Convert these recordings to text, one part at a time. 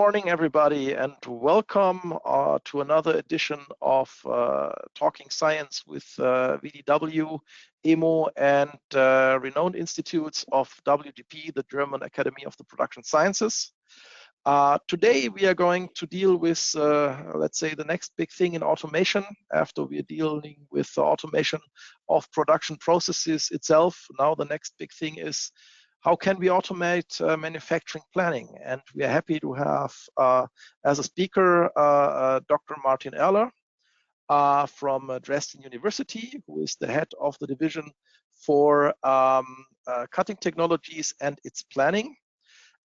morning, everybody, and welcome to another edition of Talking Science with VDW, EMO, and renowned institutes of WDP, the German Academy of the Production Sciences. Today, we are going to deal with, let's say, the next big thing in automation. After we are dealing with the automation of production processes itself, now the next big thing is how can we automate manufacturing planning? And we are happy to have as a speaker Dr. Martin Erler from Dresden University, who is the head of the division for cutting technologies and its planning.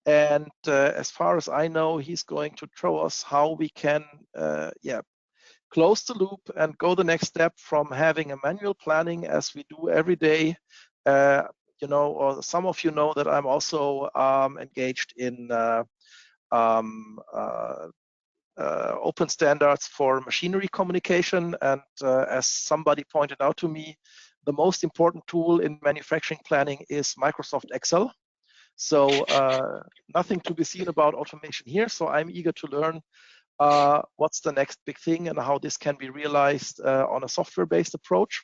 And as far as I know, he's going to show us how we can close the loop and go the next step from having a manual planning as we do every day. You know, or some of you know that I'm also engaged in open standards for machinery communication. And as somebody pointed out to me, the most important tool in manufacturing planning is Microsoft Excel. So nothing to be seen about automation here. So I'm eager to learn what's the next big thing and how this can be realized on a software-based approach.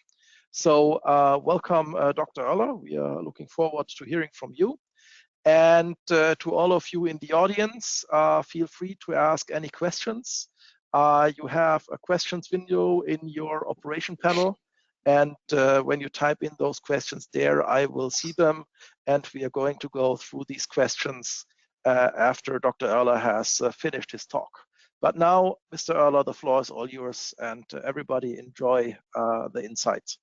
So welcome, Dr. Erler. We are looking forward to hearing from you. And to all of you in the audience, feel free to ask any questions. You have a questions window in your operation panel. And when you type in those questions there, I will see them. And we are going to go through these questions after Dr. Erler has finished his talk. But now, Mr. Erler, the floor is all yours, and everybody enjoy the insights.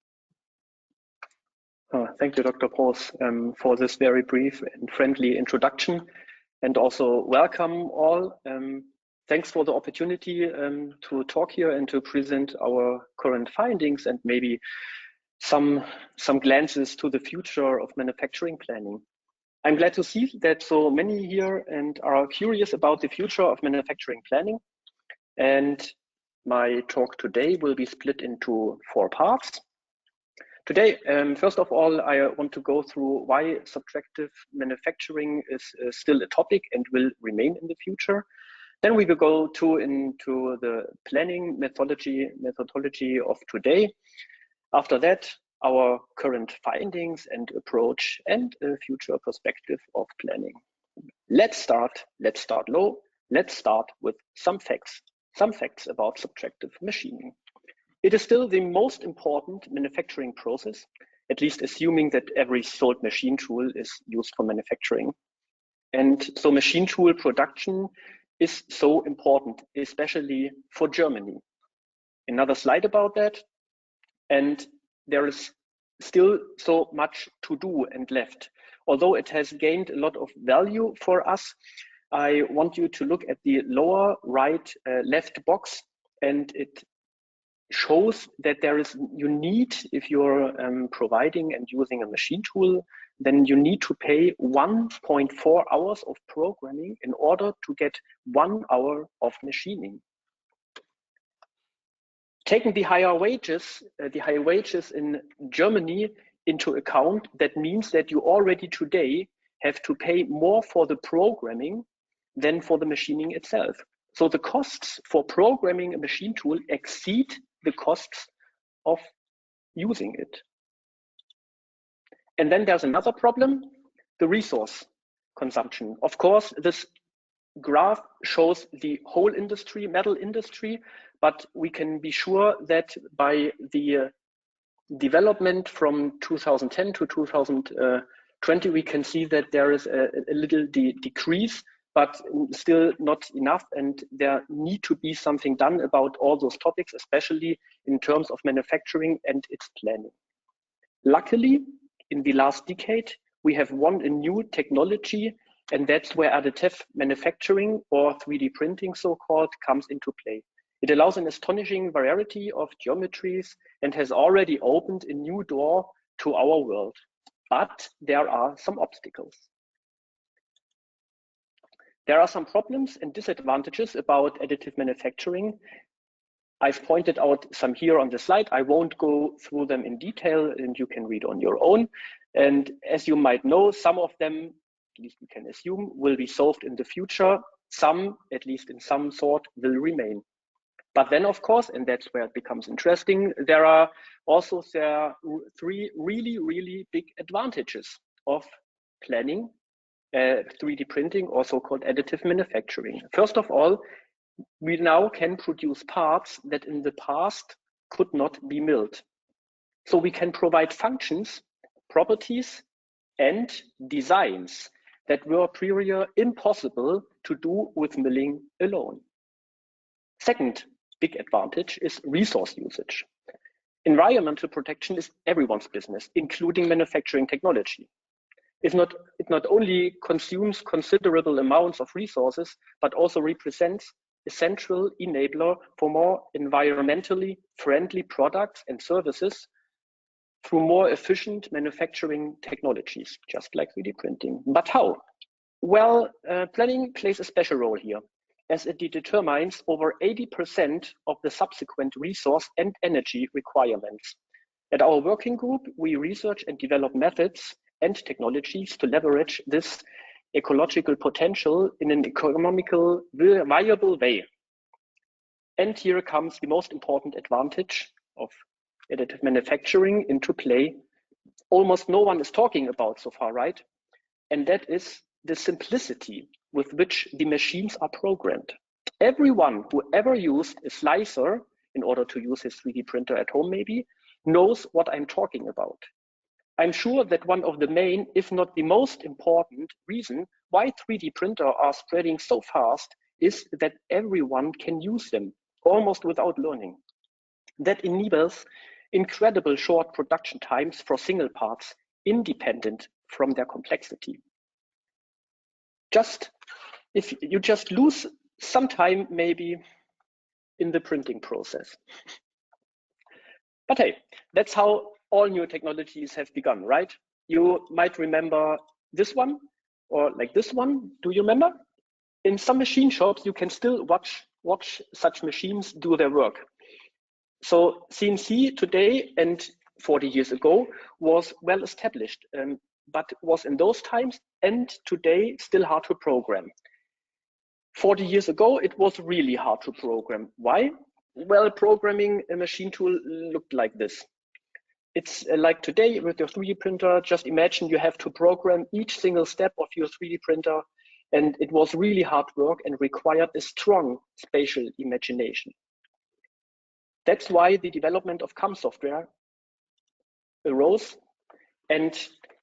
Thank you, Dr. Proos, for this very brief and friendly introduction, and also welcome all. Thanks for the opportunity to talk here and to present our current findings and maybe some glances to the future of manufacturing planning. I'm glad to see that so many here and are curious about the future of manufacturing planning. And my talk today will be split into 4 parts. Today, first of all, I want to go through why subtractive manufacturing is still a topic and will remain in the future. Then we will go into the planning methodology of today. After that, our current findings and approach and a future perspective of planning. Let's start low. Let's start with some facts about subtractive machining. It is still the most important manufacturing process, at least assuming that every sold machine tool is used for manufacturing. And so machine tool production is so important, especially for Germany. Another slide about that. And there is still so much to do and left. Although it has gained a lot of value for us, I want you to look at the lower right left box, and it shows that you need, if you're providing and using a machine tool, then you need to pay 1.4 hours of programming in order to get 1 hour of machining. Taking the higher wages in Germany into account, that means that you already today have to pay more for the programming than for the machining itself. So the costs for programming a machine tool exceed the costs of using it. And then there's another problem, the resource consumption. Of course, this graph shows the whole industry, metal industry, but we can be sure that by the development from 2010 to 2020, we can see that there is a little decrease, but still not enough, and there need to be something done about all those topics, especially in terms of manufacturing and its planning. Luckily, in the last decade, we have won a new technology, and that's where additive manufacturing, or 3D printing so-called, comes into play. It allows an astonishing variety of geometries and has already opened a new door to our world. But there are some obstacles. There are some problems and disadvantages about additive manufacturing. I've pointed out some here on the slide. I won't go through them in detail, and you can read on your own. And as you might know, some of them, at least we can assume, will be solved in the future. Some, at least in some sort, will remain. But then, of course, and that's where it becomes interesting, there are also three really big advantages of planning 3D printing, or so-called additive manufacturing. First of all, we now can produce parts that in the past could not be milled. So we can provide functions, properties, and designs that were prior impossible to do with milling alone. Second big advantage is resource usage. Environmental protection is everyone's business, including manufacturing technology. It not only consumes considerable amounts of resources, but also represents a central enabler for more environmentally friendly products and services through more efficient manufacturing technologies, just like 3D printing. But how? Well, planning plays a special role here, as it determines over 80% of the subsequent resource and energy requirements. At our working group, we research and develop methods and technologies to leverage this ecological potential in an economical, viable way. And here comes the most important advantage of additive manufacturing into play. Almost no one is talking about so far, right? And that is the simplicity with which the machines are programmed. Everyone who ever used a slicer in order to use his 3D printer at home maybe knows what I'm talking about. I'm sure that one of the main, if not the most important reason why 3D printers are spreading so fast is that everyone can use them almost without learning. That enables incredible short production times for single parts, independent from their complexity. If you just lose some time maybe in the printing process. But hey, that's how all new technologies have begun, right? You might remember this one, or like this one. Do you remember? In some machine shops, you can still watch such machines do their work. So CNC today and 40 years ago was well established, but was in those times and today still hard to program. 40 years ago, it was really hard to program. Why? Well, programming a machine tool looked like this. It's like today with your 3D printer, just imagine you have to program each single step of your 3D printer, and it was really hard work and required a strong spatial imagination. That's why the development of CAM software arose. And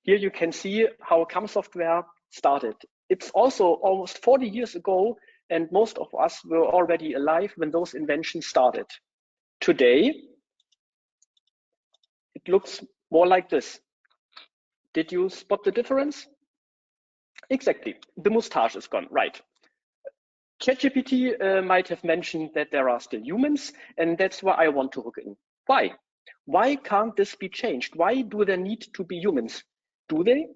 here you can see how CAM software started. It's also almost 40 years ago, and most of us were already alive when those inventions started. Today, it looks more like this. Did you spot the difference? Exactly, the mustache is gone, right. ChatGPT might have mentioned that there are still humans, and that's why I want to hook in. Why? Why can't this be changed? Why do there need to be humans? Do they?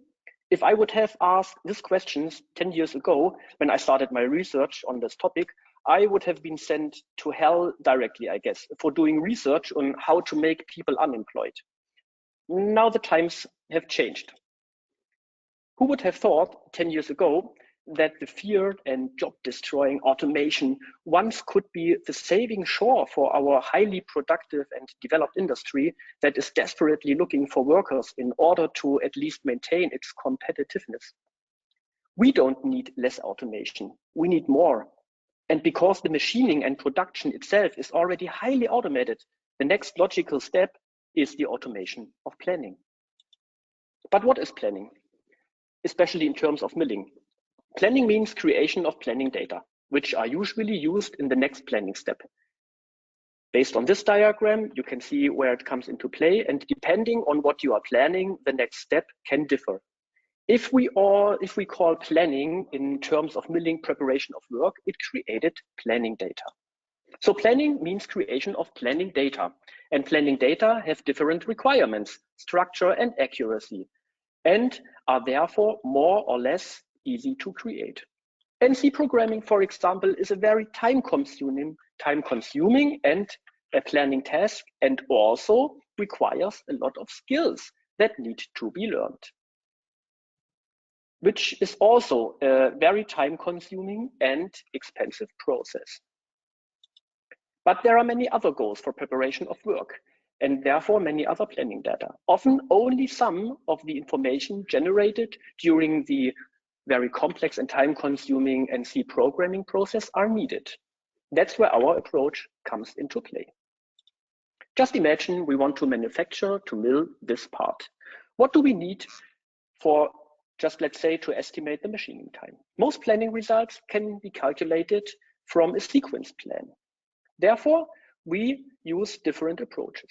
If I would have asked these questions 10 years ago, when I started my research on this topic, I would have been sent to hell directly, I guess, for doing research on how to make people unemployed. Now the times have changed. Who would have thought 10 years ago that the feared and job-destroying automation once could be the saving shore for our highly productive and developed industry that is desperately looking for workers in order to at least maintain its competitiveness? We don't need less automation, we need more. And because the machining and production itself is already highly automated, the next logical step is the automation of planning. But what is planning? Especially in terms of milling. Planning means creation of planning data, which are usually used in the next planning step. Based on this diagram, you can see where it comes into play, and depending on what you are planning, the next step can differ. If we call planning in terms of milling preparation of work, it created planning data. So planning means creation of planning data, and planning data have different requirements, structure and accuracy, and are therefore more or less easy to create. NC programming, for example, is a very time-consuming and a planning task, and also requires a lot of skills that need to be learned. which is also a very time-consuming and expensive process. But there are many other goals for preparation of work, and therefore many other planning data. Often only some of the information generated during the very complex and time-consuming NC programming process are needed. That's where our approach comes into play. Just imagine we want to manufacture, to mill this part. What do we need for, just let's say, to estimate the machining time? Most planning results can be calculated from a sequence plan. Therefore, we use different approaches.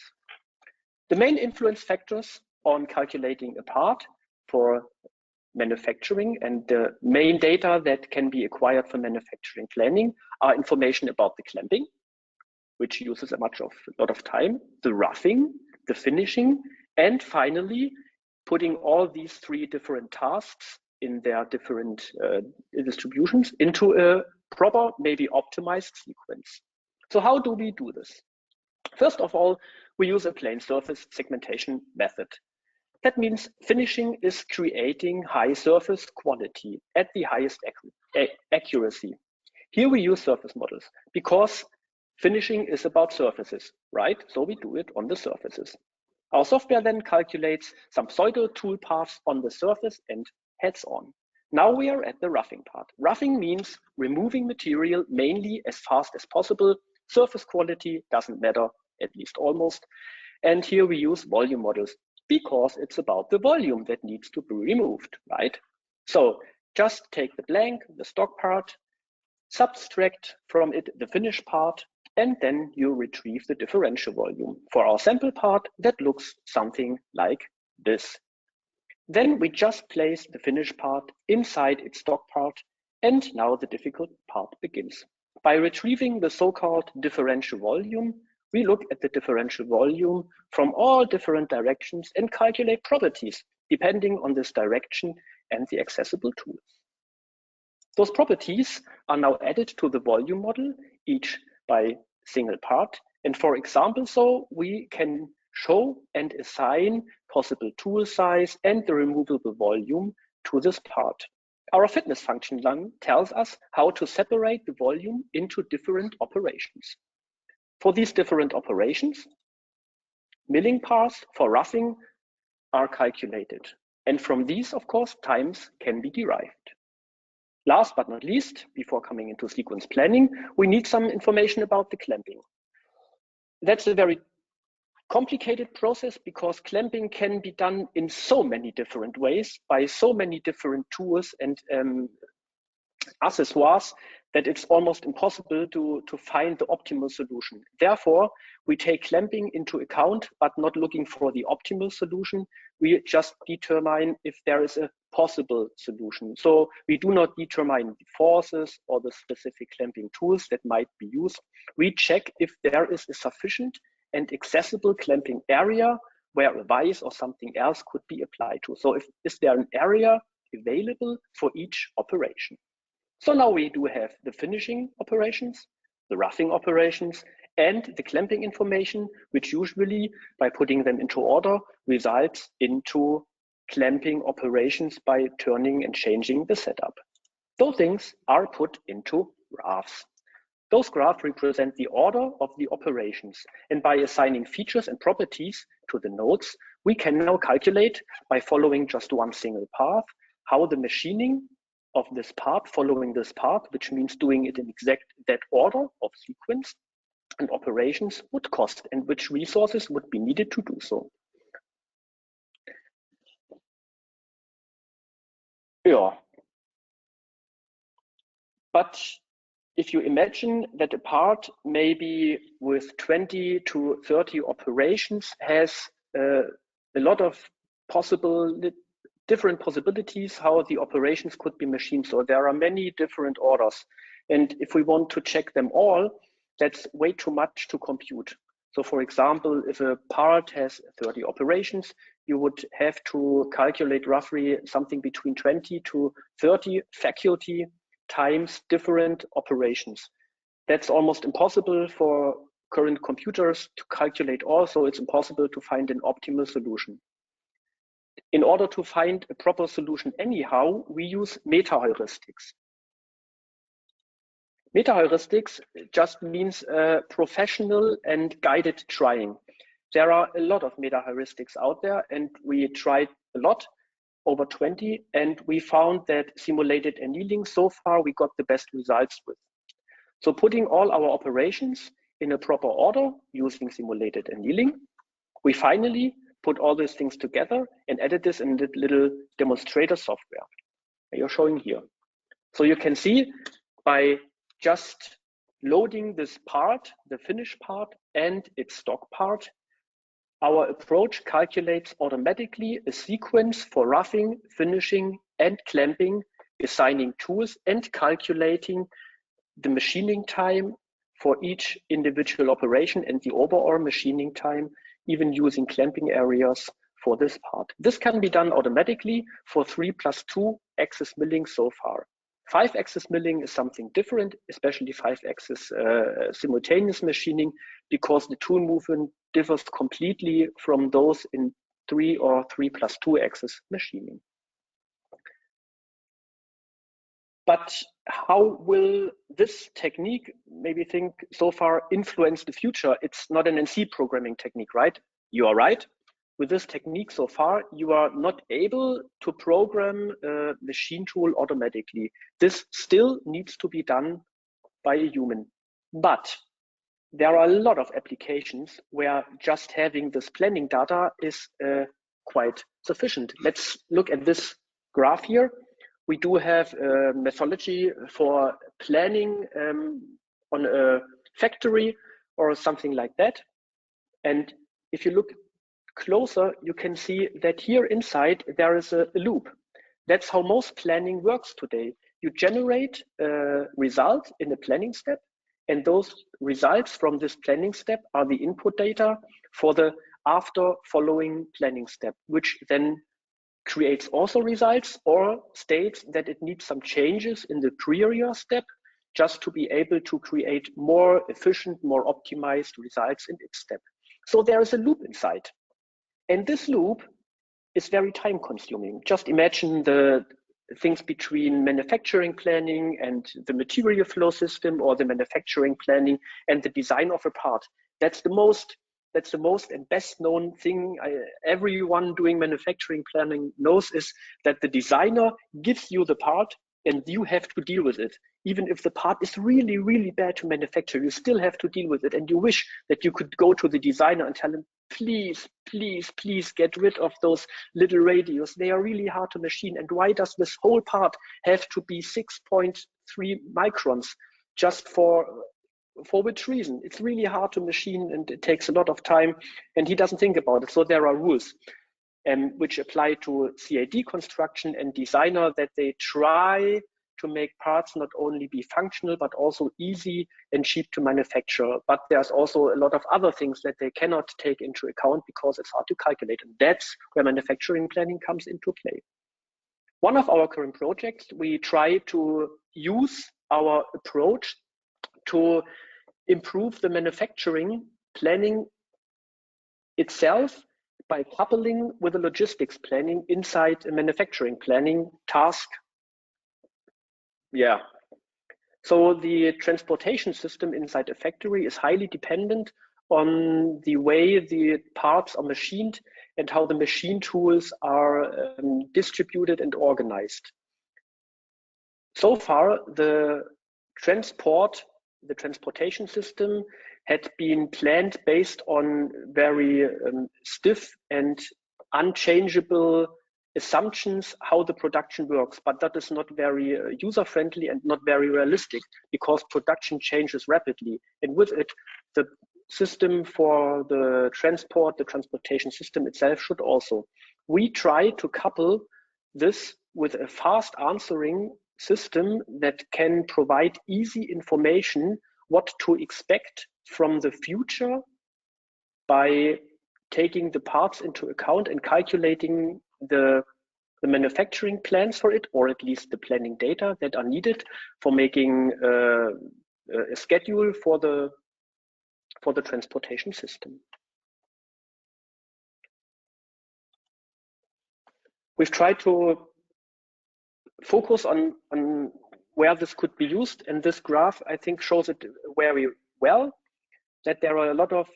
The main influence factors on calculating a part for manufacturing and the main data that can be acquired for manufacturing planning are information about the clamping, which uses a lot of time, the roughing, the finishing, and finally, putting all these three different tasks in their different distributions into a proper, maybe optimized sequence. So how do we do this? First of all, we use a plane surface segmentation method. That means finishing is creating high surface quality at the highest accuracy. Here we use surface models because finishing is about surfaces, right? So we do it on the surfaces. Our software then calculates some pseudo tool paths on the surface and heads on. Now we are at the roughing part. Roughing means removing material mainly as fast as possible. Surface quality doesn't matter, at least almost. And here we use volume models because it's about the volume that needs to be removed, right? So just take the blank, the stock part, subtract from it the finished part, and then you retrieve the differential volume. For our sample part, that looks something like this. Then we just place the finished part inside its stock part, and now the difficult part begins. By retrieving the so-called differential volume, we look at the differential volume from all different directions and calculate properties depending on this direction and the accessible tools. Those properties are now added to the volume model, each by single part. And for example, so we can show and assign possible tool size and the removable volume to this part. Our fitness function then tells us how to separate the volume into different operations. For these different operations, milling paths for roughing are calculated. And from these, of course, times can be derived. Last but not least, before coming into sequence planning, we need some information about the clamping. That's a very complicated process because clamping can be done in so many different ways by so many different tools and accessoires that it's almost impossible to find the optimal solution. Therefore, we take clamping into account, but not looking for the optimal solution. We just determine if there is a possible solution. So we do not determine the forces or the specific clamping tools that might be used. We check if there is a sufficient and accessible clamping area where a vise or something else could be applied to. So is there an area available for each operation? So now we do have the finishing operations, the roughing operations, and the clamping information, which usually, by putting them into order, results into clamping operations by turning and changing the setup. Those things are put into graphs. Those graphs represent the order of the operations, and by assigning features and properties to the nodes, we can now calculate, by following just one single path, how the machining of this part following this path, which means doing it in exact that order of sequence and operations, would cost and which resources would be needed to do so. Yeah. But if you imagine that a part maybe with 20 to 30 operations has a lot of different possibilities how the operations could be machined. So there are many different orders. And if we want to check them all, that's way too much to compute. So for example, if a part has 30 operations, you would have to calculate roughly something between 20 to 30 faculty times different operations. That's almost impossible for current computers to calculate all, so it's impossible to find an optimal solution. in order to find a proper solution anyhow, we use meta-heuristics. Meta-heuristics just means professional and guided trying. There are a lot of meta-heuristics out there, and we tried a lot, over 20, and we found that simulated annealing, so far we got the best results with. So putting all our operations in a proper order using simulated annealing, we finally put all these things together and added this in the little demonstrator software you're showing here. So you can see by just loading this part, the finish part and its stock part, our approach calculates automatically a sequence for roughing, finishing and clamping, assigning tools and calculating the machining time for each individual operation and the overall machining time, even using clamping areas for this part. This can be done automatically for 3+2 axis milling so far. 5-axis milling is something different, especially 5-axis simultaneous machining, because the tool movement differs completely from those in 3 or 3+2 axis machining. But how will this technique, maybe think so far, influence the future? It's not an NC programming technique, right? You are right. With this technique so far, you are not able to program a machine tool automatically. This still needs to be done by a human. But there are a lot of applications where just having this planning data is quite sufficient. Let's look at this graph here. We do have a methodology for planning on a factory or something like that. And if you look closer, you can see that here inside there is a loop. That's how most planning works today. You generate a result in a planning step, and those results from this planning step are the input data for the after following planning step, which then creates also results or states that it needs some changes in the prior step just to be able to create more efficient, more optimized results in its step. So there is a loop inside. And this loop is very time consuming. Just imagine the things between manufacturing planning and the material flow system, or the manufacturing planning and the design of a part. That's the most and best known thing everyone doing manufacturing planning knows, is that the designer gives you the part and you have to deal with it. Even if the part is really, really bad to manufacture, you still have to deal with it. And you wish that you could go to the designer and tell him, please, please, please get rid of those little radios. They are really hard to machine. And why does this whole part have to be 6.3 microns? Just for which reason? It's really hard to machine and it takes a lot of time, and he doesn't think about it. So there are rules which apply to CAD construction and designer, that they try to make parts not only be functional, but also easy and cheap to manufacture. But there's also a lot of other things that they cannot take into account because it's hard to calculate. And that's where manufacturing planning comes into play. One of our current projects, we try to use our approach to improve the manufacturing planning itself by coupling with the logistics planning inside a manufacturing planning task. Yeah. So the transportation system inside a factory is highly dependent on the way the parts are machined and how the machine tools are distributed and organized. So far, the transportation system had been planned based on very stiff and unchangeable assumptions how the production works, but that is not very user-friendly and not very realistic, because production changes rapidly, and with it the system for the transportation system itself should also. We try to couple this with a fast answering system that can provide easy information what to expect from the future by taking the parts into account and calculating the manufacturing plans for it, or at least the planning data that are needed for making a schedule for the transportation system. We've tried to focus on where this could be used, and this graph, I think, shows it very well, that there are a lot of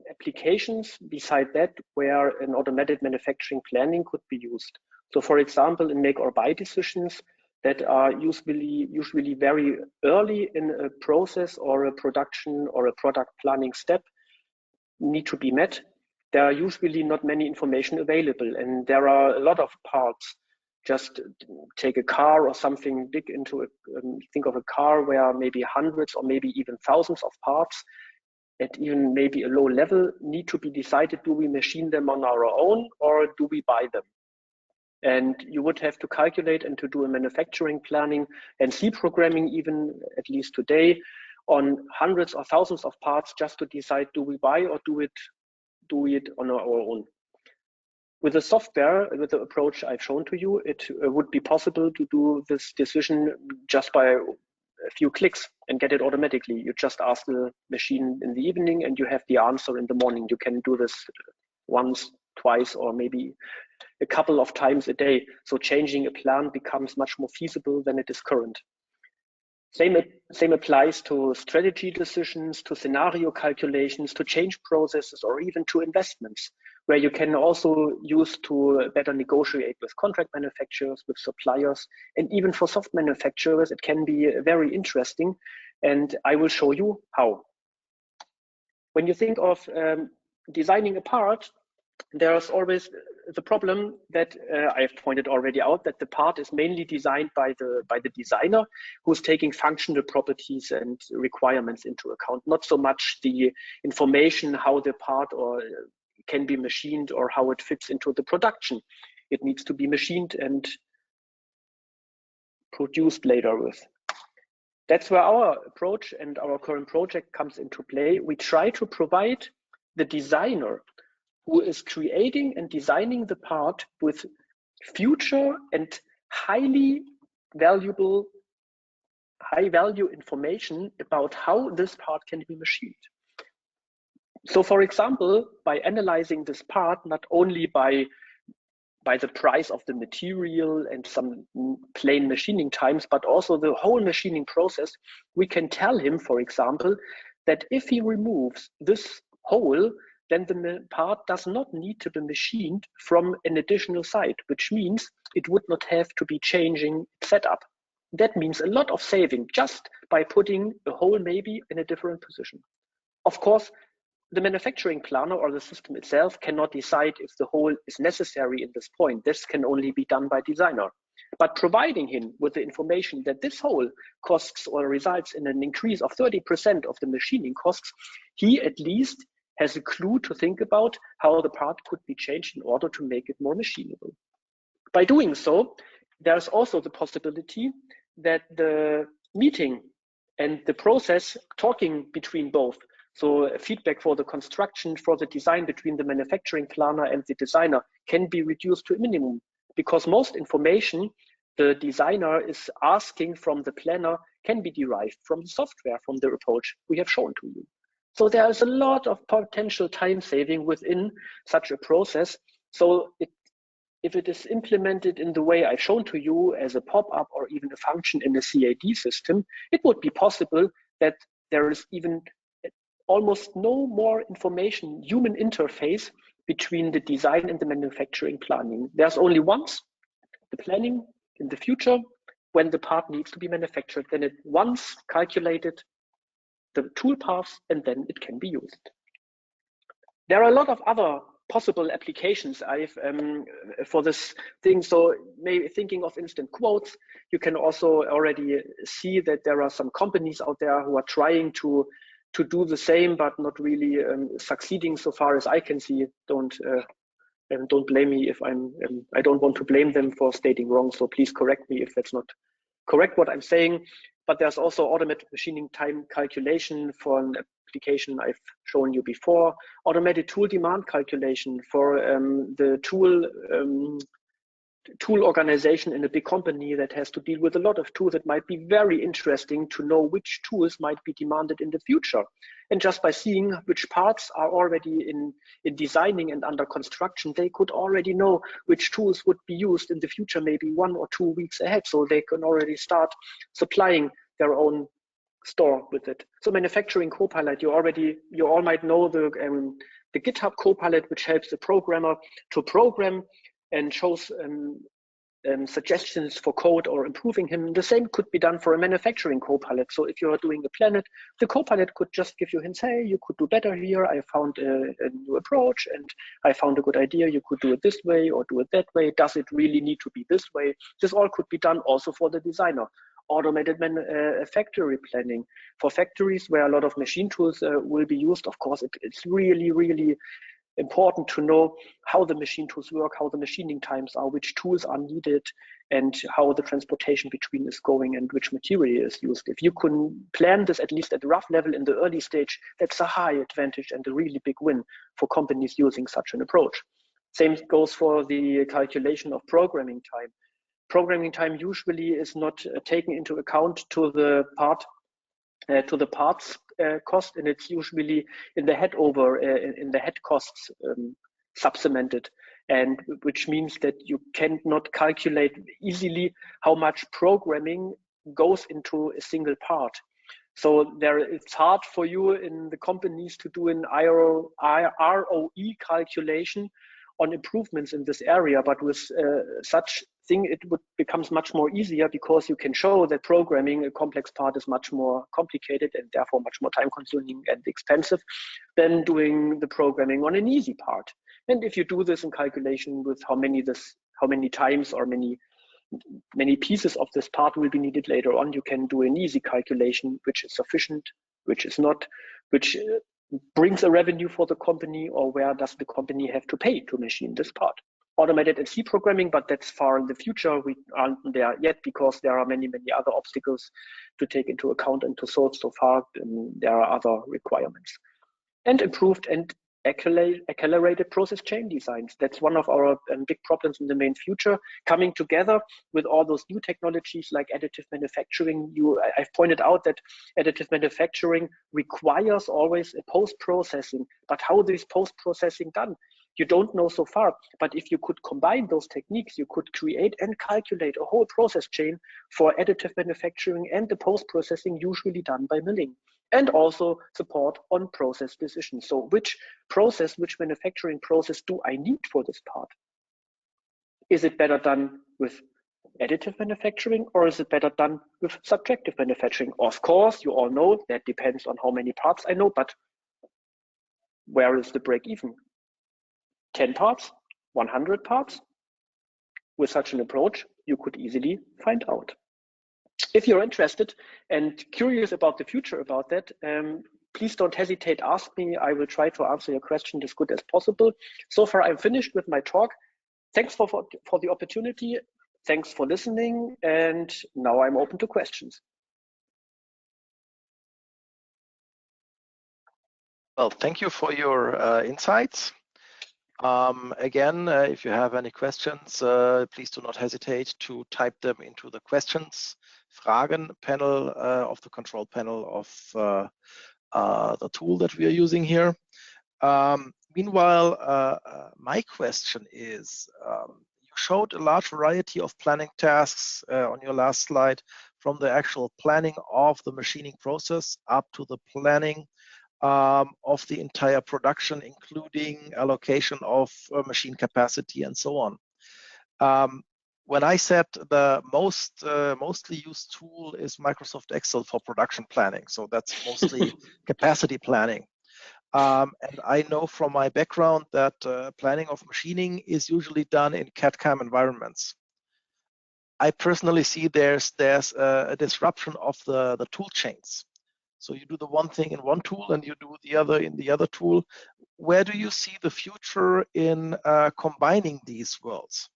applications beside that where an automated manufacturing planning could be used. So for example, in make or buy decisions that are usually very early in a process or a production or a product planning step need to be met, there are usually not many information available, and there are a lot of parts. Just take a car or something big into a, think of a car where maybe hundreds or maybe even thousands of parts at even maybe a low level need to be decided, do we machine them on our own or do we buy them? And you would have to calculate and to do a manufacturing planning and C programming, even at least today, on hundreds or thousands of parts just to decide, do we buy or do it on our own? With the software, with the approach I've shown to you, it would be possible to do this decision just by a few clicks and get it automatically. You just ask the machine in the evening and you have the answer in the morning. You can do this once, twice, or maybe a couple of times a day. So changing a plan becomes much more feasible than it is current. Same applies to strategy decisions, to scenario calculations, to change processes, or even to investments, where you can also use to better negotiate with contract manufacturers, with suppliers, and even for soft manufacturers, it can be very interesting. And I will show you how. When you think of designing a part, there's always the problem that I've pointed already out, that the part is mainly designed by the designer, who's taking functional properties and requirements into account, not so much the information how the part or can be machined or how it fits into the production. It needs to be machined and produced later with. That's where our approach and our current project comes into play. We try to provide the designer who is creating and designing the part with future and highly valuable, high value information about how this part can be machined. So for example, by analyzing this part, not only by the price of the material and some plain machining times, but also the whole machining process, we can tell him, for example, that if he removes this hole, then the part does not need to be machined from an additional site, which means it would not have to be changing setup. That means a lot of saving just by putting a hole maybe in a different position. Of course, the manufacturing planner or the system itself cannot decide if the hole is necessary in this point. This can only be done by designer. But providing him with the information that this hole costs or results in an increase of 30% of the machining costs, he at least has a clue to think about how the part could be changed in order to make it more machinable. By doing so, there's also the possibility that the meeting and the process talking between both, so feedback for the construction, for the design between the manufacturing planner and the designer, can be reduced to a minimum, because most information the designer is asking from the planner can be derived from the software, from the approach we have shown to you. So there is a lot of potential time saving within such a process. So if it is implemented in the way I've shown to you as a pop-up or even a function in a CAD system, it would be possible that there is even almost no more information, human interface between the design and the manufacturing planning. There's only once the planning in the future when the part needs to be manufactured, then it once calculated the tool paths and then it can be used. There are a lot of other possible applications for this thing. So maybe thinking of instant quotes, you can also already see that there are some companies out there who are trying to do the same, but not really succeeding so far as I can see. Don't blame me if I don't want to blame them for stating wrong. So please correct me if that's not correct what I'm saying. But there's also automated machining time calculation for an application I've shown you before, automated tool demand calculation for the tool organization in a big company that has to deal with a lot of tools. It might be very interesting to know which tools might be demanded in the future. And just by seeing which parts are already in designing and under construction, they could already know which tools would be used in the future, maybe 1 or 2 weeks ahead. So they can already start supplying their own store with it. So manufacturing Copilot, you all might know the GitHub Copilot, which helps the programmer to program and shows suggestions for code or improving him. The same could be done for a manufacturing Copilot. So if you're doing a planet, the Copilot could just give you hints. Hey, you could do better here. I found a new approach and I found a good idea. You could do it this way or do it that way. Does it really need to be this way? This all could be done also for the designer. Automated factory planning for factories where a lot of machine tools will be used. Of course, it's really, really important to know how the machine tools work, how the machining times are, which tools are needed, and how the transportation between is going and which material is used. If you can plan this at least at a rough level in the early stage, that's a high advantage and a really big win for companies using such an approach. Same goes for the calculation of programming time. Programming time usually is not taken into account to the parts cost, and it's usually in the head costs supplemented, and which means that you cannot calculate easily how much programming goes into a single part. So it's hard for you in the companies to do an ROE calculation on improvements in this area, but with such thing it becomes much more easier, because you can show that programming a complex part is much more complicated and therefore much more time consuming and expensive than doing the programming on an easy part. And if you do this in calculation with how many times or many pieces of this part will be needed later on, you can do an easy calculation, which is sufficient, which is not, which brings a revenue for the company, or where does the company have to pay to machine this part. Automated and C programming, but that's far in the future. We aren't there yet because there are many other obstacles to take into account and to solve so far. There are other requirements. And improved and accelerated process chain designs. That's one of our big problems in the main future, coming together with all those new technologies like additive manufacturing. I've pointed out that additive manufacturing requires always a post-processing, but how this post-processing done? You don't know so far, but if you could combine those techniques, you could create and calculate a whole process chain for additive manufacturing and the post-processing usually done by milling. And also support on process decisions. So which manufacturing process do I need for this part? Is it better done with additive manufacturing, or is it better done with subtractive manufacturing? Of course, you all know that depends on how many parts I know, but where is the break even? 10 parts, 100 parts? With such an approach, you could easily find out. If you're interested and curious about the future about that, please don't hesitate, ask me. I will try to answer your question as good as possible. So far, I'm finished with my talk. Thanks for the opportunity. Thanks for listening. And now I'm open to questions. Well, thank you for your insights. Again, if you have any questions, please do not hesitate to type them into the questions, Fragen panel of the control panel of the tool that we are using here. Meanwhile, my question is, you showed a large variety of planning tasks on your last slide, from the actual planning of the machining process up to the planning of the entire production, including allocation of machine capacity and so on. When I said the mostly used tool is Microsoft Excel for production planning, so that's mostly capacity planning. And I know from my background that planning of machining is usually done in CAD/CAM environments. I personally see there's a disruption of the tool chains. So you do the one thing in one tool and you do the other in the other tool. Where do you see the future in combining these worlds?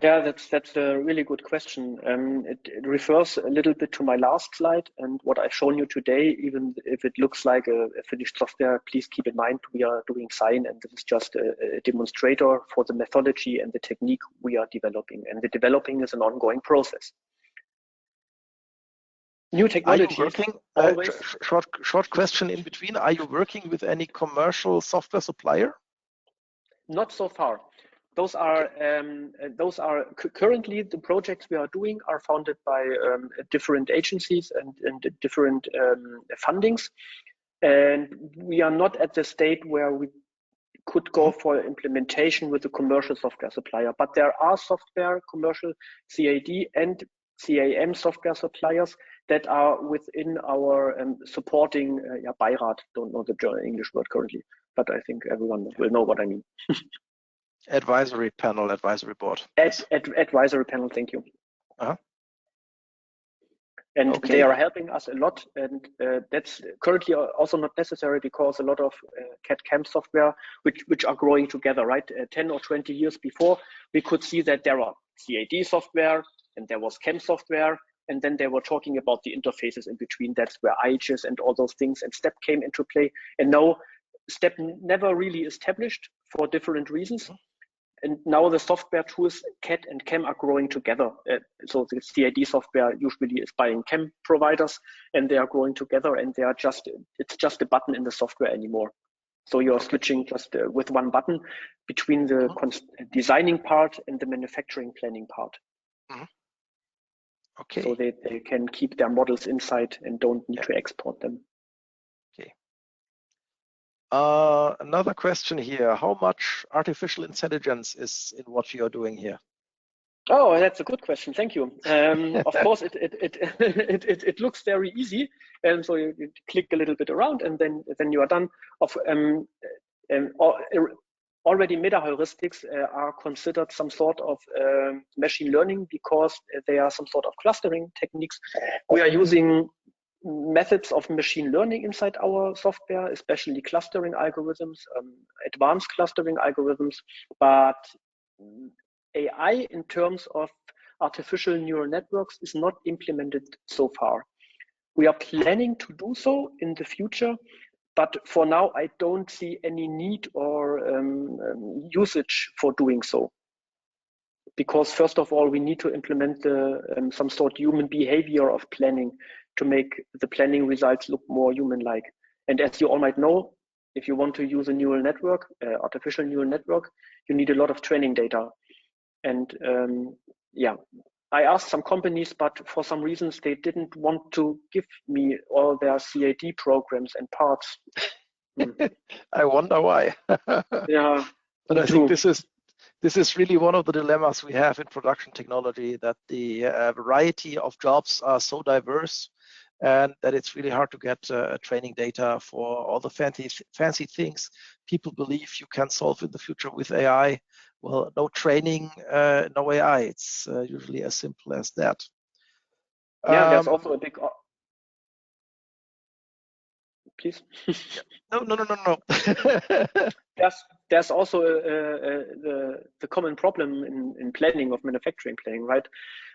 Yeah, that's a really good question. It refers a little bit to my last slide and what I've shown you today. Even if it looks like a finished software, please keep in mind we are doing sign, and this is just a demonstrator for the methodology and the technique we are developing. And the developing is an ongoing process. New Are technologies. you working, always. short question in between, are you working with any commercial software supplier? Not so far. Those are currently the projects we are doing are funded by different agencies and different fundings, and we are not at the state where we could go for implementation with a commercial software supplier. But there are software commercial CAD and CAM software suppliers that are within our supporting Beirat. Don't know the German English word currently, but I think everyone will know what I mean. Advisory panel, advisory board. Advisory panel, thank you. Uh-huh. And Okay. they are helping us a lot, and that's currently also not necessary because a lot of CAD/CAM software which are growing together, right? 10 or 20 years before, we could see that there are CAD software and there was CAM software, and then they were talking about the interfaces in between. That's where IHS and all those things and STEP came into play. And now STEP never really established for different reasons. And now the software tools CAD and CAM are growing together. So the CAD software usually is buying CAM providers, and they are growing together, and they are it's just a button in the software anymore. So you're switching just with one button between the designing part and the manufacturing planning part. Okay. So they can keep their models inside and don't need to export them. Okay. Another question here. How much artificial intelligence is in what you're doing here? Oh, that's a good question. Thank you. Of course, it looks very easy, and so you click a little bit around, and then you are done. Already meta heuristics are considered some sort of machine learning because they are some sort of clustering techniques. We are using methods of machine learning inside our software, especially clustering algorithms, advanced clustering algorithms, but AI in terms of artificial neural networks is not implemented so far. We are planning to do so in the future, but for now, I don't see any need or usage for doing so. Because first of all, we need to implement some sort of human behavior of planning to make the planning results look more human-like. And as you all might know, if you want to use a neural network, artificial neural network, you need a lot of training data. And yeah, I asked some companies, but for some reasons they didn't want to give me all their CAD programs and parts. I wonder why. Yeah, but I think this is really one of the dilemmas we have in production technology, that the variety of jobs are so diverse, and that it's really hard to get training data for all the fancy things people believe you can solve in the future with AI. Well, no training, no AI. It's usually as simple as that. Yeah, there's also a big. Please. No. There's also the common problem in planning of manufacturing planning, right?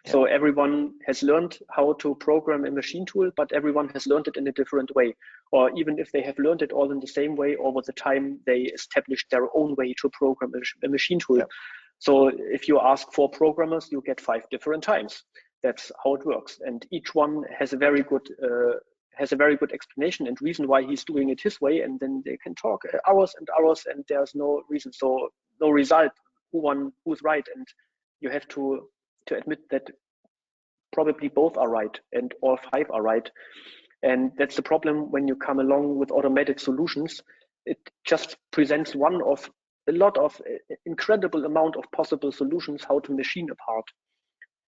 Yeah. So everyone has learned how to program a machine tool, but everyone has learned it in a different way. Or even if they have learned it all in the same way, over the time they established their own way to program a machine tool. Yeah. So if you ask 4 programmers, you get 5 different times. That's how it works, and each one has a very good explanation and reason why he's doing it his way, and then they can talk hours and hours, and there's no reason, so no result who's right, and you have to admit that probably both are right and all 5 are right. And that's the problem when you come along with automated solutions. It just presents one of a lot of incredible amount of possible solutions how to machine a part.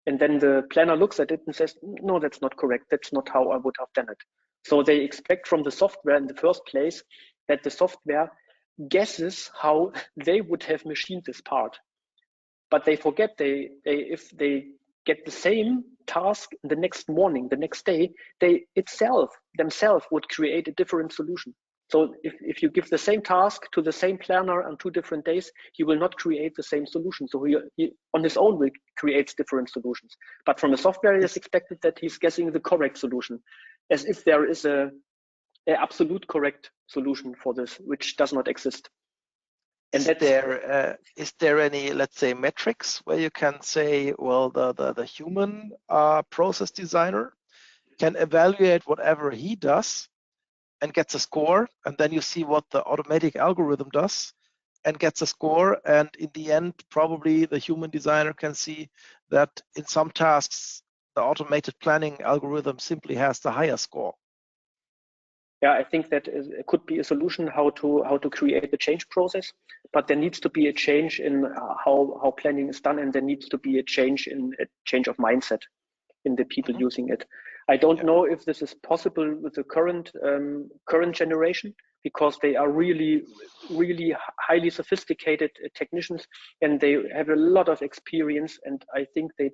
And then the planner looks at it and says, no, that's not correct. That's not how I would have done it. So they expect from the software in the first place that the software guesses how they would have machined this part. But they forget if they get the same task the next morning, the next day, they themselves would create a different solution. So if you give the same task to the same planner on 2 different days, he will not create the same solution. So he on his own will create different solutions. But from the software, it is expected that he's guessing the correct solution, as if there is an absolute correct solution for this, which does not exist. And is there any, let's say, metrics where you can say, well, the human process designer can evaluate whatever he does and gets a score, and then you see what the automatic algorithm does and gets a score, and in the end probably the human designer can see that in some tasks the automated planning algorithm simply has the higher score. Yeah, I think that could be a solution how to create the change process, but there needs to be a change in how planning is done, and there needs to be a change of mindset in the people using it. I don't know if this is possible with the current generation, because they are really highly sophisticated technicians, and they have a lot of experience, and I think they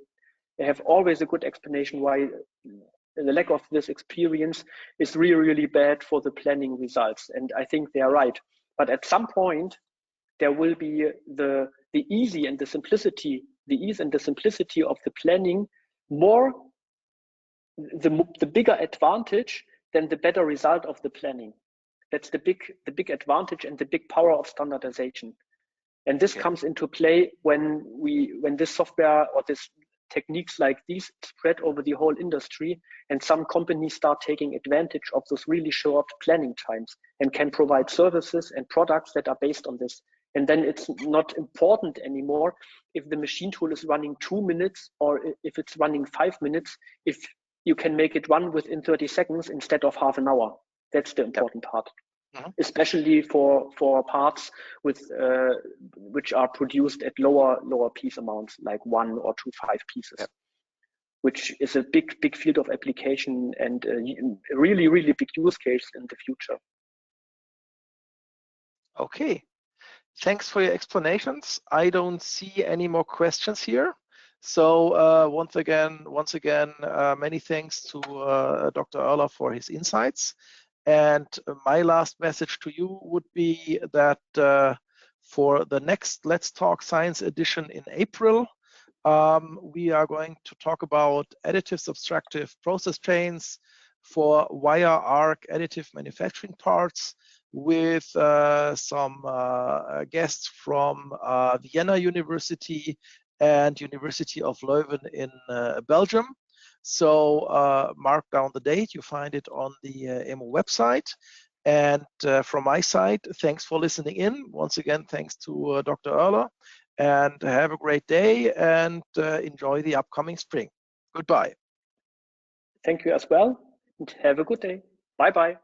have always a good explanation why the lack of this experience is really bad for the planning results, and I think they are right. But at some point there will be the ease and the simplicity of the planning more the bigger advantage than the better result of the planning. That's the big advantage and the big power of standardization. And this comes into play when this software or this techniques like these spread over the whole industry, and some companies start taking advantage of those really short planning times and can provide services and products that are based on this. And then it's not important anymore if the machine tool is running 2 minutes or if it's running 5 minutes, if you can make it run within 30 seconds instead of half an hour. That's the important part. Especially for parts with which are produced at lower piece amounts, like 1 or 2 5 pieces, which is a big field of application and a really big use case in the future. Okay, thanks for your explanations. I don't see any more questions here. So once again, many thanks to Dr. Oerler for his insights. And my last message to you would be that for the next Let's Talk Science edition in April, we are going to talk about additive subtractive process chains for wire arc additive manufacturing parts with some guests from Vienna University and University of Leuven in Belgium. So mark down the date. You find it on the EMO website. And from my side, thanks for listening in. Once again, thanks to Dr. Oerler. And have a great day and enjoy the upcoming spring. Goodbye. Thank you as well, and have a good day. Bye-bye.